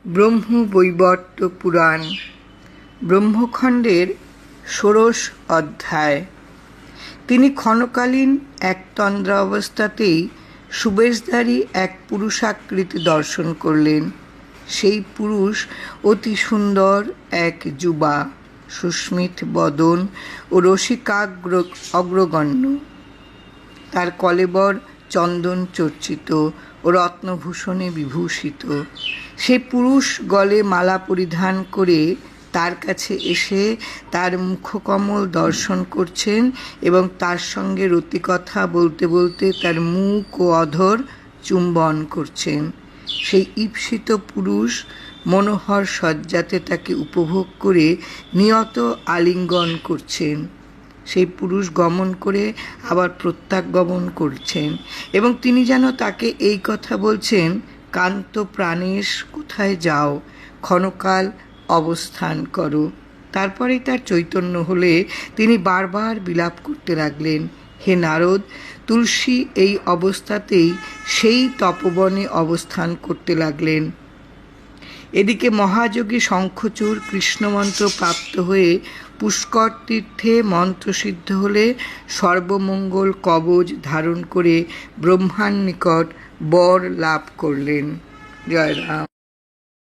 ব্রহ্মবৈবর্ত পুরাণ ব্রহ্মখণ্ডের ষোড়শ অধ্যায়। তিনি ক্ষণকালীন এক তন্দ্রা অবস্থাতেই সুবেশধারী এক পুরুষাকৃতি দর্শন করলেন। সেই পুরুষ অতি সুন্দর এক যুবা, সুস্মিত বদন ও রসিকাগ্র অগ্রগণ্য। তার কলেবর চন্দন চর্চিত ও রত্নভূষণে বিভূষিত। সে পুরুষ গলে মালা পরিধান করে তার কাছে এসে তার মুখকমল দর্শন করছেন এবং তার সঙ্গে রতিকথা বলতে বলতে তার মুখ ও অধর চুম্বন করছেন। সেই ঈপ্সিত পুরুষ মনোহর সজ্জাতে তাকে উপভোগ করে নিয়ত আলিঙ্গন করছেন। সেই পুরুষ গমন করে আবার প্রত্যাগমন করছেন এবং তিনি যেন তাকে এই কথা বলছেন, কান্ত প্রাণেশ, কোথায় যাও, ক্ষণকাল অবস্থান করো। তারপরেই তার চৈতন্য হলে তিনি বারবার বিলাপ করতে লাগলেন, হে নারদ, তুলসী এই অবস্থাতেই সেই তপবনে অবস্থান করতে লাগলেন। এদিকে মহাযোগী শঙ্খচূড় কৃষ্ণমন্ত্র প্রাপ্ত হয়ে পুষ্কর তীর্থে মন্ত্রসিদ্ধ হলে সর্বমঙ্গল কবচ ধারণ করে ব্রহ্মার নিকট বর লাভ করলেন। জয় রাম।